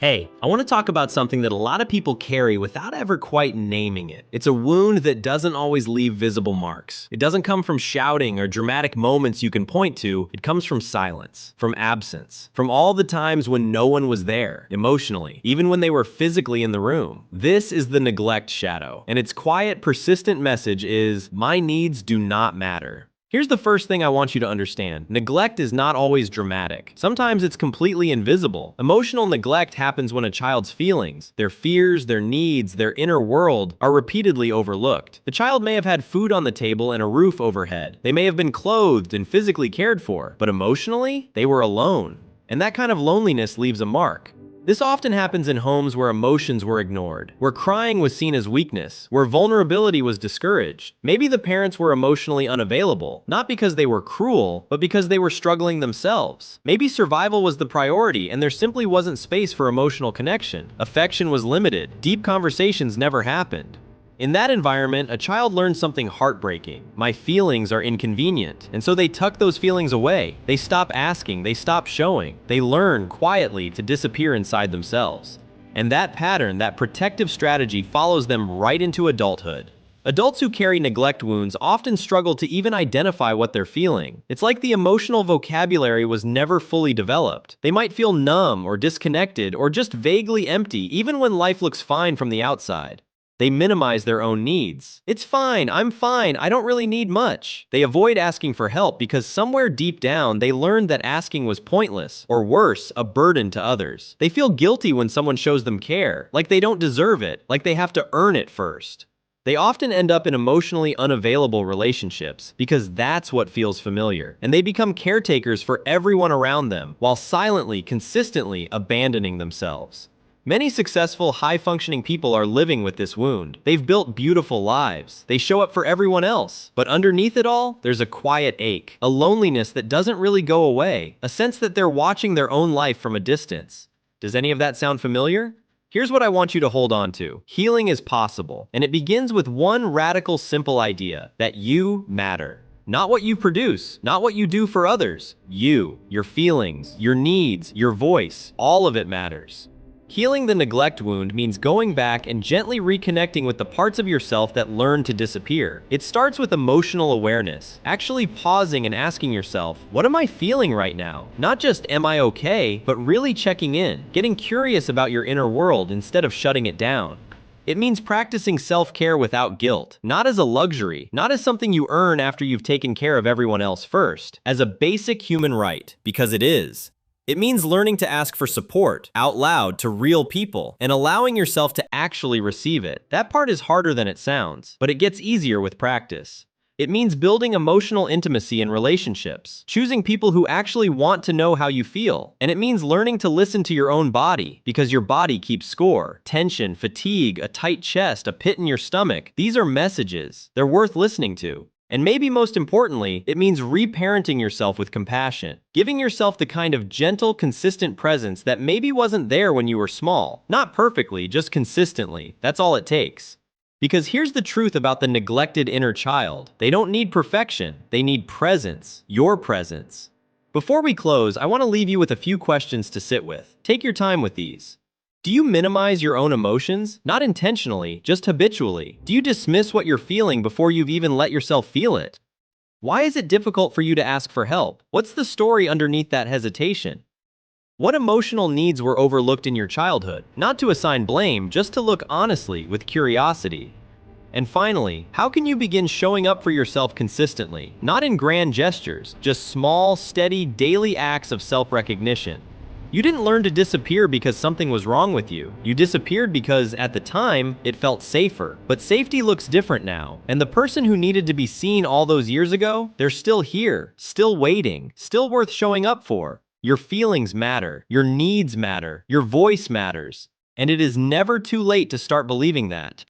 Hey, I want to talk about something that a lot of people carry without ever quite naming it. It's a wound that doesn't always leave visible marks. It doesn't come from shouting or dramatic moments you can point to. It comes from silence, from absence, from all the times when no one was there, emotionally, even when they were physically in the room. This is the neglect shadow, and its quiet, persistent message is, my needs do not matter. Here's the first thing I want you to understand. Neglect is not always dramatic. Sometimes it's completely invisible. Emotional neglect happens when a child's feelings, their fears, their needs, their inner world are repeatedly overlooked. The child may have had food on the table and a roof overhead. They may have been clothed and physically cared for, but emotionally, they were alone. And that kind of loneliness leaves a mark. This often happens in homes where emotions were ignored, where crying was seen as weakness, where vulnerability was discouraged. Maybe the parents were emotionally unavailable, not because they were cruel, but because they were struggling themselves. Maybe survival was the priority and there simply wasn't space for emotional connection. Affection was limited, deep conversations never happened. In that environment, a child learns something heartbreaking. My feelings are inconvenient. And so they tuck those feelings away. They stop asking, they stop showing. They learn quietly to disappear inside themselves. And that pattern, that protective strategy follows them right into adulthood. Adults who carry neglect wounds often struggle to even identify what they're feeling. It's like the emotional vocabulary was never fully developed. They might feel numb or disconnected or just vaguely empty even when life looks fine from the outside. They minimize their own needs. It's fine, I'm fine, I don't really need much. They avoid asking for help because somewhere deep down they learned that asking was pointless, or worse, a burden to others. They feel guilty when someone shows them care, like they don't deserve it, like they have to earn it first. They often end up in emotionally unavailable relationships because that's what feels familiar, and they become caretakers for everyone around them while silently, consistently abandoning themselves. Many successful, high-functioning people are living with this wound. They've built beautiful lives. They show up for everyone else. But underneath it all, there's a quiet ache, a loneliness that doesn't really go away, a sense that they're watching their own life from a distance. Does any of that sound familiar? Here's what I want you to hold on to. Healing is possible, and it begins with one radical, simple idea, that you matter. Not what you produce, not what you do for others. You, your feelings, your needs, your voice, all of it matters. Healing the neglect wound means going back and gently reconnecting with the parts of yourself that learned to disappear. It starts with emotional awareness, actually pausing and asking yourself, what am I feeling right now? Not just am I okay, but really checking in, getting curious about your inner world instead of shutting it down. It means practicing self-care without guilt, not as a luxury, not as something you earn after you've taken care of everyone else first, as a basic human right, because it is. It means learning to ask for support out loud to real people and allowing yourself to actually receive it. That part is harder than it sounds, but it gets easier with practice. It means building emotional intimacy in relationships, choosing people who actually want to know how you feel. And it means learning to listen to your own body, because your body keeps score. Tension, fatigue, a tight chest, a pit in your stomach, these are messages. They're worth listening to. And maybe most importantly, it means reparenting yourself with compassion, giving yourself the kind of gentle, consistent presence that maybe wasn't there when you were small. Not perfectly, just consistently. That's all it takes. Because here's the truth about the neglected inner child. They don't need perfection. They need presence. Your presence. Before we close, I want to leave you with a few questions to sit with. Take your time with these. Do you minimize your own emotions? Not intentionally, just habitually. Do you dismiss what you're feeling before you've even let yourself feel it? Why is it difficult for you to ask for help? What's the story underneath that hesitation? What emotional needs were overlooked in your childhood? Not to assign blame, just to look honestly, with curiosity. And finally, how can you begin showing up for yourself consistently? Not in grand gestures, just small, steady, daily acts of self-recognition. You didn't learn to disappear because something was wrong with you. You disappeared because, at the time, it felt safer. But safety looks different now. And the person who needed to be seen all those years ago, they're still here, still waiting, still worth showing up for. Your feelings matter. Your needs matter. Your voice matters. And it is never too late to start believing that.